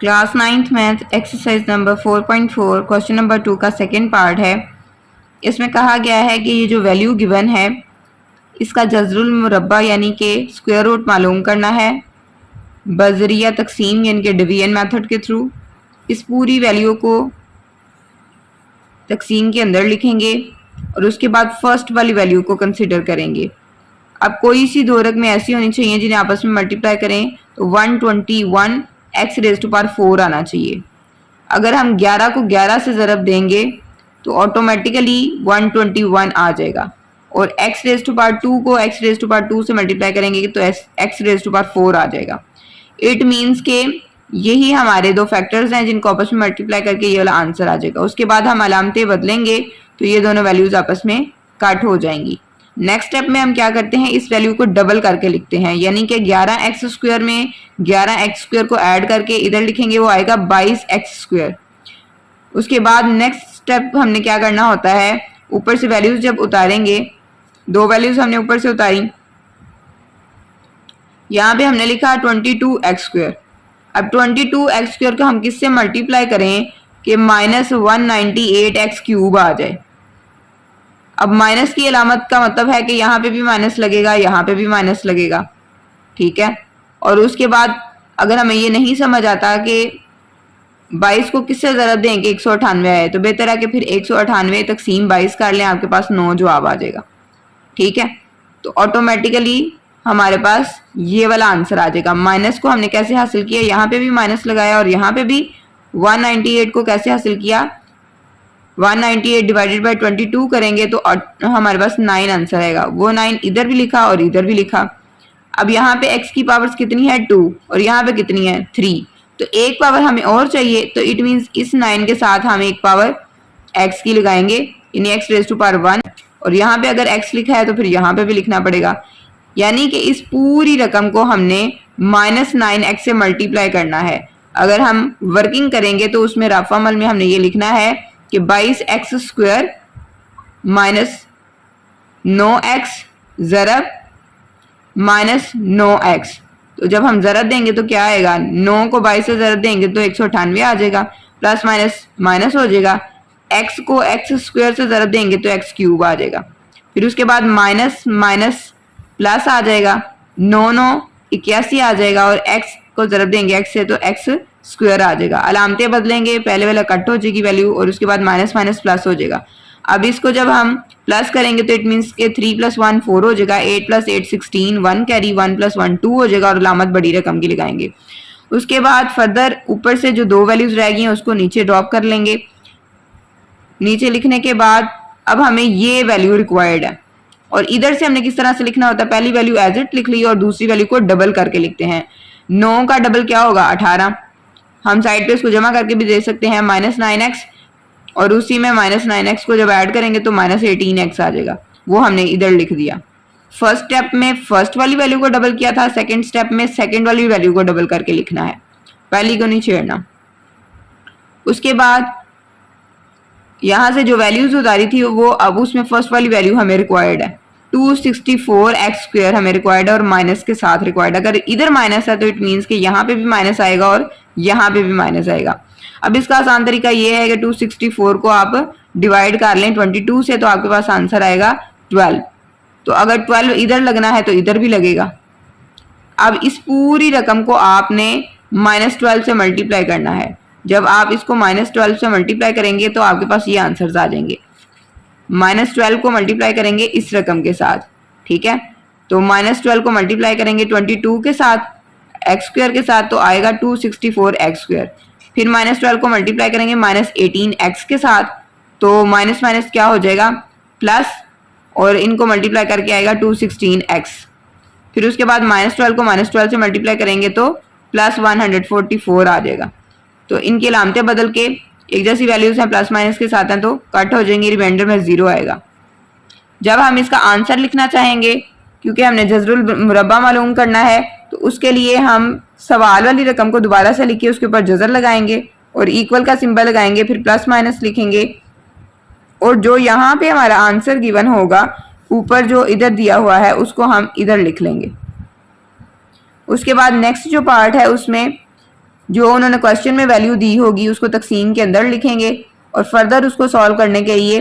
Class 9th math exercise number 4.4 question number 2 का second part है। इसमें कहा गया है कि ये जो वैल्यू गिवन है इसका जज़रुल मुरब्बा यानी कि स्क्वायर रूट मालूम करना है बजरिया तकसीम यानी कि डिवीजन मेथड के थ्रू। इस पूरी वैल्यू को तकसीम के अंदर लिखेंगे और उसके बाद फर्स्ट वाली वैल्यू को कंसिडर करेंगे। अब कोई सी दो रकमें ऐसी होनी चाहिए जिन्हें आपस में मल्टीप्लाई करें तो 121 एक्स रेज टू पावर 4 आना चाहिए। अगर हम 11 को 11 से ज़रब देंगे तो ऑटोमेटिकली 121 आ जाएगा और एक्स रेज टू पावर 2 को एक्स रेज टू पावर 2 से मल्टीप्लाई करेंगे तो एक्स रेज टू पावर 4 आ जाएगा। इट मीन्स के यही हमारे दो फैक्टर्स हैं जिनको आपस में मल्टीप्लाई करके ये वाला आंसर आ जाएगा। उसके बाद हम अलामतें बदलेंगे तो ये दोनों वैल्यूज आपस में कट हो जाएंगी। नेक्स्ट स्टेप में हम क्या करते हैं, इस वैल्यू को डबल करके लिखते हैं, यानी कि 11x स्क्वायर में 11x स्क्वायर को ऐड करके इधर लिखेंगे, वो आएगा 22x स्क्वायर। उसके बाद नेक्स्ट स्टेप हमने क्या करना होता है, ऊपर से वैल्यूज जब उतारेंगे, दो वैल्यूज हमने ऊपर से उतारी, यहाँ पे हमने लिखा 22x स्क्वायर। अब 22x स्क्वायर को हम किससे मल्टीप्लाई करें कि -198x क्यूब आ जाए। अब माइनस की अलामत का मतलब है कि यहाँ पे भी माइनस लगेगा, यहाँ पे भी माइनस लगेगा, ठीक है। और उसके बाद अगर हमें ये नहीं समझ आता कि 22 को किससे ज़रब दें कि 198 आए, तो बेहतर है कि फिर 198 तकसीम 22 कर लें, आपके पास 9 जवाब आ जाएगा, ठीक है। तो ऑटोमेटिकली हमारे पास ये वाला आंसर आ जाएगा। माइनस को हमने कैसे हासिल किया, यहाँ पे भी माइनस लगाया और यहाँ पे भी 198 को कैसे हासिल किया, 198 डिवाइडेड बाई 22 करेंगे तो हमारे पास 9 आंसर आएगा। वो 9 इधर भी लिखा और इधर भी लिखा। अब यहाँ पे x की पावर्स कितनी है 2 और यहाँ पे कितनी है 3, तो एक पावर हमें और चाहिए, तो इट मीन्स इस 9 के साथ हम एक पावर x की लगाएंगे, यानी x रेज टू पावर 1, और यहाँ पे अगर x लिखा है तो फिर यहाँ पे भी लिखना पड़ेगा, यानी कि इस पूरी रकम को हमने -9x से मल्टीप्लाई करना है। अगर हम वर्किंग करेंगे तो उसमें रफ अमल में हमने ये लिखना है कि 22x square minus 9x ज़रब minus 9x। तो जब हम ज़रब देंगे तो क्या आएगा, 9 को 22 से ज़रब देंगे तो 198 आ जाएगा, प्लस माइनस माइनस हो जाएगा, x को x स्क्वायर से ज़रब देंगे तो x क्यूब आ जाएगा, फिर उसके बाद माइनस माइनस प्लस आ जाएगा, 9 9 81 आ जाएगा, और x को ज़रब देंगे x से तो x स्क्वायर आ जाएगा। अलामतें बदलेंगे, पहले वाला कट हो जाएगी वैल्यू और उसके बाद माइनस माइनस प्लस हो जाएगा। अब इसको जब हम प्लस करेंगे तो इट मीन्स के 3 + 1 4 हो जाएगा, 8 + 8 16, 1 कैरी, 1 + 1 2 हो जाएगा और अलामत बड़ी रकम की लगाएंगे। उसके बाद फर्दर ऊपर से जो दो वैल्यूज रह गई हैं उसको नीचे ड्रॉप कर लेंगे। नीचे लिखने के बाद अब हमें ये वैल्यू रिक्वायर्ड है और इधर से हमने किस तरह से लिखना होता है, पहली वैल्यू एज इट लिख ली और दूसरी वैल्यू को डबल करके लिखते हैं। 9 का डबल क्या होगा 18, हम साइड पे इसको जमा करके भी दे सकते हैं -9x, और उसी में -9x को जब ऐड करेंगे तो -18x आ जाएगा, वो हमने इधर लिख दिया। फर्स्ट स्टेप में फर्स्ट वाली वैल्यू को डबल किया था, सेकंड स्टेप में सेकंड वाली वैल्यू को डबल करके लिखना है, पहली को नहीं छेड़ना। उसके बाद यहाँ से जो वैल्यूज उतारी थी वो अब उसमें फर्स्ट वाली वैल्यू हमें रिक्वायर्ड है, 264x स्क्वायर हमें रिक्वायर्ड है और माइनस के साथ रिक्वायर्ड। अगर इधर माइनस है तो इट मीन्स कि यहाँ पे भी माइनस आएगा और यहाँ पे भी माइनस आएगा। अब इसका आसान तरीका ये है कि 264 को आप डिवाइड कर लें 22 से, तो आपके पास आंसर आएगा 12। तो अगर 12 इधर लगना है तो इधर भी लगेगा। अब इस पूरी रकम को आपने -12 से मल्टीप्लाई करना है। जब आप इसको -12 से मल्टीप्लाई करेंगे तो आपके पास ये आंसर्स आ जाएंगे। -12 को मल्टीप्लाई करेंगे इस रकम के साथ, ठीक है, तो -12 को मल्टीप्लाई करेंगे 22 के साथ x स्क्वायर के साथ तो आएगा 264x स्क्वायर, फिर -12 को मल्टीप्लाई करेंगे -18x के साथ तो माइनस माइनस क्या हो जाएगा प्लस, और इनको मल्टीप्लाई करके आएगा 216x, फिर उसके बाद -12 को -12 से मल्टीप्लाई करेंगे तो +144 आ जाएगा। तो इनकी अलामतें बदल के एक जैसी वैल्यूज हैं, प्लस माइनस के साथ हैं तो कट हो जाएंगी, रिमाइंडर में 0 आएगा। जब हम इसका आंसर लिखना चाहेंगे, क्योंकि हमने जज़रुल मुरब्बा मालूम करना है, तो उसके लिए हम सवाल वाली रकम को दोबारा से लिखिए, उसके ऊपर जज़र लगाएंगे और इक्वल का सिंबल लगाएंगे, फिर प्लस माइनस लिखेंगे और जो यहाँ पे हमारा आंसर गिवन होगा ऊपर जो इधर दिया हुआ है उसको हम इधर लिख लेंगे। उसके बाद नेक्स्ट जो पार्ट है उसमें जो उन्होंने क्वेश्चन में वैल्यू दी होगी उसको तकसीम के अंदर लिखेंगे और फर्दर उसको सॉल्व करने के लिए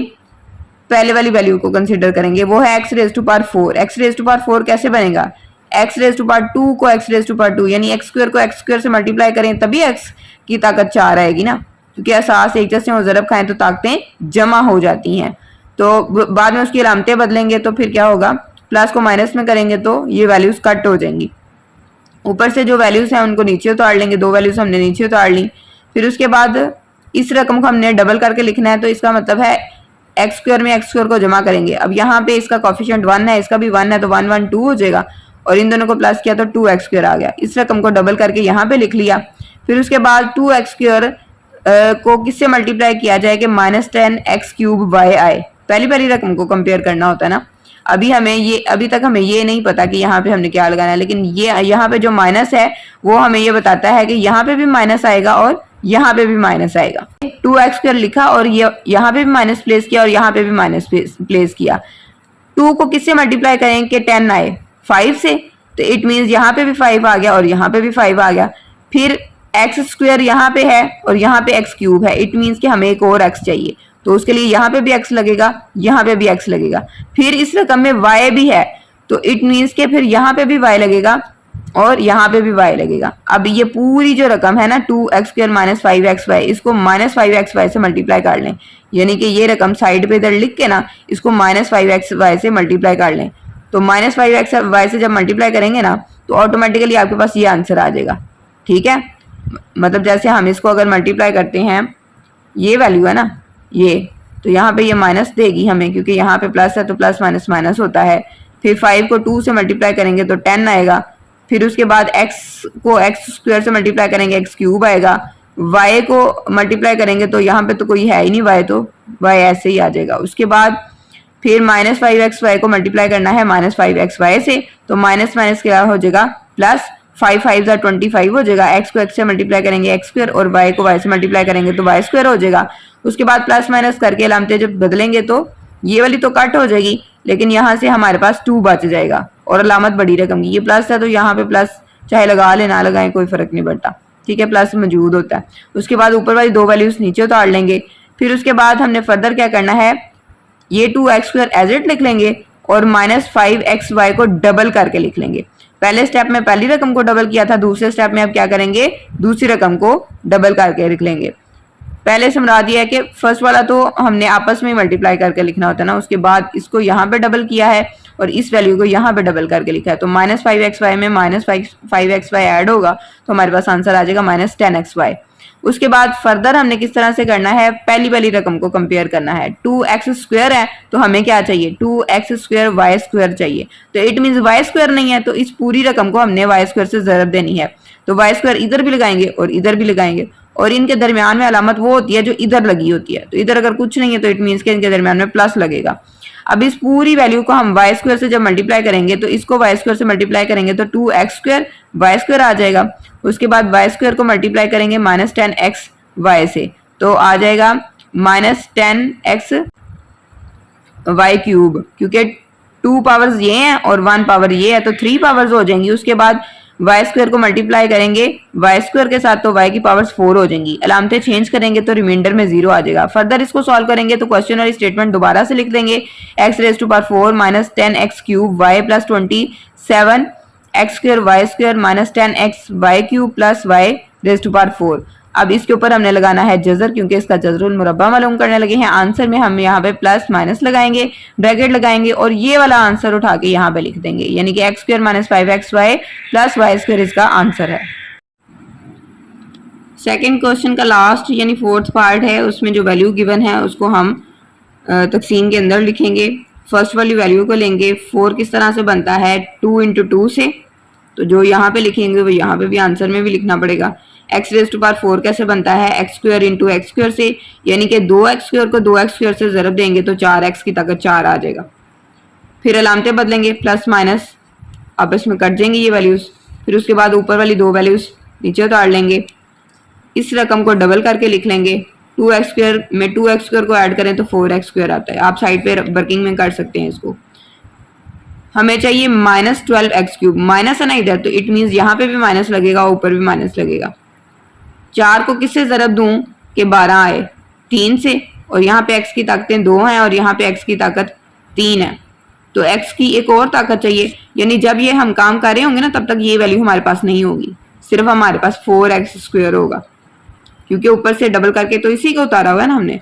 पहले वाली वैल्यू को कंसिडर करेंगे, वो है x raise to power 4। X raise to power 4 कैसे बनेगा, एक्स रेज टू पावर 2 को एक्स रेज टू पावर 2 यानी एक्स स्क्वायर को एक्स स्क्वायर से मल्टीप्लाई करें तभी एक्स की ताकत 4 आएगी ना, क्योंकि असास एक जैसे हो, ज़रब खाएं तो ताकतें जमा हो जाती हैं। तो बाद में उसकी अलामतें बदलेंगे तो फिर क्या होगा, प्लस को माइनस में करेंगे तो ये वैल्यूज कट हो जाएंगी। ऊपर से जो वैल्यूज हैं उनको नीचे उतार लेंगे, दो वैल्यूज हमने नीचे उतार ली। फिर उसके बाद इस रकम को हमने डबल करके लिखना है, तो इसका मतलब है एक्स स्क्वायर में एक्स स्क्वायर को जमा करेंगे। अब यहाँ पे इसका कॉफिशिएंट 1 है, इसका भी 1 है, तो 1 1 2 हो जाएगा और इन दोनों को प्लस किया तो 2x स्क्वायर आ गया। इस रकम को डबल करके यहाँ पे लिख लिया। फिर उसके बाद 2x स्क्वायर को किससे मल्टीप्लाई किया जाए कि -10x³ y आए। पहली पहली रकम को कंपेयर करना होता है ना। अभी तक हमें ये नहीं पता कि यहाँ पे हमने क्या लगाना है, लेकिन ये यहाँ पे जो माइनस है वो हमें ये बताता है कि यहाँ पे भी माइनस आएगा और यहाँ पे भी माइनस आएगा। 2x स्क्वायर लिखा और ये यहाँ पे भी माइनस प्लेस किया और यहाँ पे भी माइनस प्लेस किया। 2 को किससे मल्टीप्लाई करें कि 10 आए, 5 से, तो इट मीन्स यहाँ पे भी 5 आ गया और यहाँ पे भी 5 आ गया। फिर एक्स स्क्वायर यहाँ पे है और यहाँ पे x³ है, इट मीन्स कि हमें एक और x चाहिए, तो उसके लिए यहाँ पे भी x लगेगा, यहाँ पे भी x लगेगा। फिर इस रकम में y भी है, तो इट मीन्स के फिर यहाँ पे भी y लगेगा और यहाँ पे भी y लगेगा। अब ये पूरी जो रकम है ना 2x स्क्वायर माइनस 5xy, इसको माइनस 5xy से मल्टीप्लाई कर लें, यानी कि ये रकम साइड पे इधर लिख के ना इसको माइनस 5xy से मल्टीप्लाई कर लें। तो माइनस 5xy से जब मल्टीप्लाई करेंगे ना तो ऑटोमेटिकली आपके पास ये आंसर आ जाएगा। ठीक है, मतलब जैसे हम इसको अगर मल्टीप्लाई करते हैं, ये वैल्यू है ना ये, तो यहाँ पे ये माइनस देगी हमें, क्योंकि यहाँ पे प्लस है तो प्लस माइनस माइनस होता है। फिर 5 को 2 से मल्टीप्लाई करेंगे तो 10 आएगा। फिर उसके बाद x को x स्क्वायर से मल्टीप्लाई करेंगे x³ आएगा। y को मल्टीप्लाई करेंगे तो यहाँ पे तो कोई है ही नहीं y, तो y ऐसे ही आ जाएगा। उसके बाद फिर माइनस 5xy को मल्टीप्लाई करना है माइनस 5xy से, तो माइनस माइनस क्या हो जाएगा प्लस, 5 5 25 हो जाएगा। x को x से मल्टीप्लाई करेंगे x स्क्वायर और y को y से मल्टीप्लाई करेंगे तो y स्क्वायर हो जाएगा। उसके बाद प्लस माइनस करके अलामतें जब बदलेंगे तो ये वाली तो कट हो जाएगी, लेकिन यहाँ से हमारे पास 2 बच जाएगा और अलामत बड़ी रकम की, ये प्लस है तो यहाँ पे प्लस चाहे लगा ले ना लगाएं कोई फर्क नहीं पड़ता। ठीक है, प्लस मौजूद होता है। उसके बाद ऊपर वाली दो वैल्यूज नीचे उतार लेंगे। फिर उसके बाद हमने फर्दर क्या करना है, ये 2x स्क्वायर एज इट लिख लेंगे और माइनस 5xy को डबल करके लिख लेंगे। पहले स्टेप में पहली रकम को डबल किया था, दूसरे स्टेप में अब क्या करेंगे, दूसरी रकम को डबल करके लिख लेंगे। पहले समझा दिया है कि फर्स्ट वाला तो हमने आपस में मल्टीप्लाई करके लिखना होता है ना, उसके बाद इसको यहाँ पे डबल किया है और इस वैल्यू को यहाँ पे डबल करके लिखा है। तो माइनस 5xy में माइनस 5xy ऐड होगा तो हमारे पास आंसर आ जाएगा माइनस 10xy। उसके बाद फर्दर हमने किस तरह से करना है, पहली वाली रकम को कंपेयर करना है। 2x स्क्वायर है तो हमें क्या चाहिए, 2x स्क्वायर y स्क्वायर चाहिए, तो इट मीन्स y स्क्वायर नहीं है, तो इस पूरी रकम को हमने y स्क्वायर से ज़रब देनी है। तो y स्क्वायर इधर भी लगाएंगे और इधर भी लगाएंगे और इनके दरमियान में अलामत वो होती है जो इधर लगी होती है, तो इधर अगर कुछ नहीं है तो इट मीन्स के इनके दरमियान में प्लस लगेगा। अब इस पूरी वैल्यू को हम y स्क्वायर से जब मल्टीप्लाई करेंगे तो इसको y स्क्वायर से मल्टीप्लाई करेंगे तो 2x स्क्वायर y स्क्वायर आ जाएगा। उसके बाद y स्क्वायर को मल्टीप्लाई करेंगे माइनस 10xy से, तो आ जाएगा माइनस 10xy क्यूब, क्योंकि 2 पावर्स ये हैं और 1 पावर ये है तो 3 पावर्स हो जाएंगी। उसके बाद y स्क्वायर को मल्टीप्लाई करेंगे y स्क्वायर के साथ तो y की पावर्स 4 हो जाएंगी। अलामतें चेंज करेंगे तो रिमाइंडर में 0 आ जाएगा। फर्दर इसको सॉल्व करेंगे तो क्वेश्चन और स्टेटमेंट दोबारा से लिख देंगे, x raise to power 4 minus 10x cube y plus 27 x square y square minus 10x y cube plus y raise to power 4। अब इसके ऊपर हमने लगाना है जजर, क्योंकि इसका जजरुल मुरब्बा मालूम करने लगे हैं। आंसर में हम यहाँ पे प्लस माइनस लगाएंगे, ब्रैकेट लगाएंगे और ये वाला आंसर उठा के यहाँ पे लिख देंगे, यानी कि x square minus 5xy plus y square इसका आंसर है। सेकेंड क्वेश्चन का लास्ट यानी फोर्थ पार्ट है, उसमें जो वैल्यू गिवन है उसको हम तकसीम के अंदर लिखेंगे। फर्स्ट वाली वैल्यू को लेंगे, 4 किस तरह से बनता है 2 इंटू 2 से, तो जो यहाँ पे लिखेंगे वो यहाँ पे भी आंसर में भी लिखना पड़ेगा। x रेज टू पावर 4 कैसे बनता है, x square into x square से, यानी कि 2x स्क्वायर को 2x स्क्वायर से ज़रब देंगे तो 4x की ताकत 4 आ जाएगा। फिर अलामतें बदलेंगे, प्लस माइनस आपस में कट जाएंगी ये वैल्यूज़। फिर उसके बाद ऊपर वाली दो वैल्यूज़ नीचे उतार लेंगे, इस रकम को डबल करके लिख लेंगे। 2x स्क्वायर में 2x स्क्वायर को ऐड करें तो 4x स्क्वायर आता है। आप साइड पे वर्किंग में कर सकते हैं इसको। हमें चाहिए माइनस 12x क्यूब, माइनस है ना इधर, तो इट मीन्स यहाँ पे भी माइनस लगेगा, ऊपर भी माइनस लगेगा। 4 को किससे ज़रब दूं कि 12 आए? 3 से। और यहाँ पे x की ताकतें 2 हैं और यहाँ पे x की ताकत 3 है, तो x की एक और ताकत चाहिए। यानी जब ये हम काम कर रहे होंगे ना, तब तक ये वैल्यू हमारे पास नहीं होगी, सिर्फ हमारे पास 4x² होगा, क्योंकि ऊपर से डबल करके तो इसी को उतारा हुआ है ना हमने।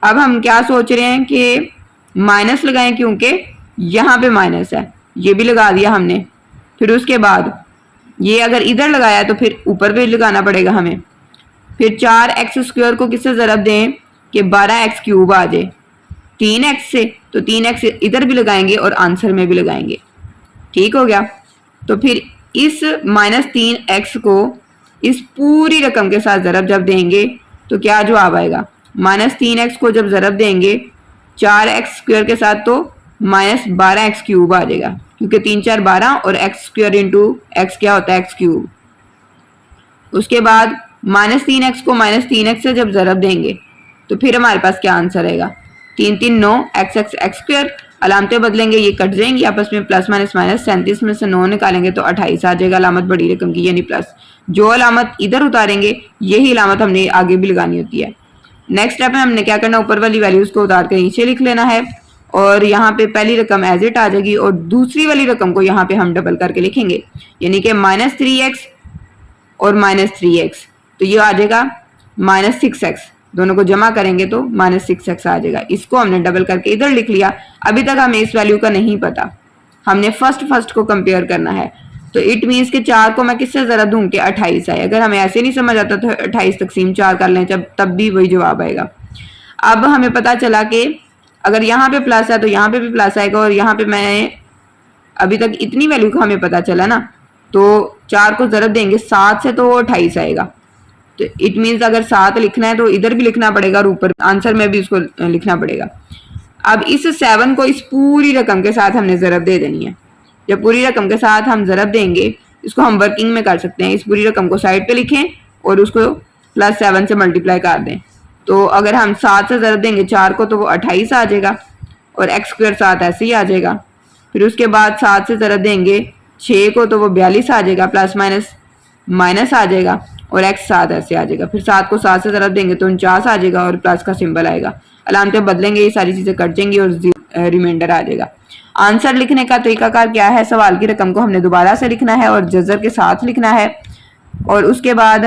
अब हम क्या सोच रहे हैं कि माइनस लगाएं, क्योंकि यहाँ पे माइनस है, ये भी लगा दिया हमने। फिर उसके बाद ये अगर इधर लगाया तो फिर ऊपर भी लगाना पड़ेगा हमें। फिर 4x² को किससे ज़रब दें कि 12x³ आ जाए? 3x से। तो 3x इधर भी लगाएंगे और आंसर में भी लगाएंगे। ठीक हो गया। तो फिर इस -3x को इस पूरी रकम के साथ ज़रब जब देंगे तो क्या जवाब आएगा? -3x को जब ज़रब देंगे 4x² के साथ तो -12x³ आ जाएगा, क्योंकि 3 4 12 और x² इंटू x क्या होता है? x³। उसके बाद -3x को -3x से जब ज़रब देंगे तो फिर हमारे पास क्या आंसर आएगा? 3 3 9 x²। अलामतें बदलेंगे, ये कट जाएंगी आपस में, प्लस माइनस माइनस। 37 में से 9 निकालेंगे तो 28 आ जाएगा, अलामत बड़ी रकम की यानी प्लस। जो अलामत इधर उतारेंगे यही अलामत हमने आगे भी लगानी होती है। नेक्स्ट स्टेप में हमने क्या करना, ऊपर वाली वैल्यूज को उतार कर नीचे लिख लेना है और यहाँ पे पहली रकम एज इट आ जाएगी और दूसरी वाली रकम को यहाँ पे हम डबल करके लिखेंगे, यानी कि -3x और -3x, तो ये आ जाएगा -6x। दोनों को जमा करेंगे तो -6x आ जाएगा। इसको हमने डबल करके इधर लिख लिया। अभी तक हमें इस वैल्यू का नहीं पता, हमने फर्स्ट को कंपेयर करना है। तो इट मीन्स कि 4 को मैं किससे ज़रा दूं कि 28 आए। अगर हमें ऐसे नहीं समझ आता तो 28 तकसीम 4 कर लें, तब भी वही जवाब आएगा। अब हमें पता चला कि अगर यहाँ पे प्लस है तो यहाँ पे भी प्लस आएगा, और यहाँ पे मैं अभी तक इतनी वैल्यू का हमें पता चला ना, तो 4 को ज़रब देंगे 7 से तो 28 आएगा। तो इट मीन्स अगर 7 लिखना है तो इधर भी लिखना पड़ेगा और ऊपर आंसर में भी उसको लिखना पड़ेगा। अब इस 7 को इस पूरी रकम के साथ हमने ज़रब दे देनी है। जब पूरी रकम के साथ हम ज़रब देंगे, इसको हम वर्किंग में कर सकते हैं। इस पूरी रकम को साइड पे लिखें और उसको +7 से मल्टीप्लाई कर दें। तो अगर हम 7 से ज़रब देंगे 4 को तो वो 28 आ जाएगा और x² 7 ऐसे ही आ जाएगा। फिर उसके बाद 7 से ज़रब देंगे 6 को तो वो 42 आ जाएगा, प्लस माइनस माइनस आ जाएगा और x 7 ऐसे आ जाएगा। फिर 7 को 7 से ज़रब देंगे तो 49 आ जाएगा और प्लस का सिंबल आएगा। अलामतें बदलेंगे, ये सारी चीज़ें कट जाएंगी और रिमाइंडर आ जाएगा। आंसर लिखने का तरीकाकार क्या है? सवाल की रकम को हमने दोबारा से लिखना है और जज़र के साथ लिखना है, और उसके बाद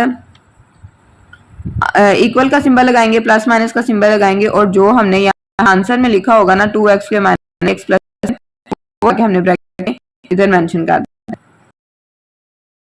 इक्वल का सिंबल लगाएंगे, प्लस माइनस का सिंबल लगाएंगे, और जो हमने यहाँ आंसर में लिखा होगा ना 2x² - x+ हमने ब्रैकेट इधर मेंशन कर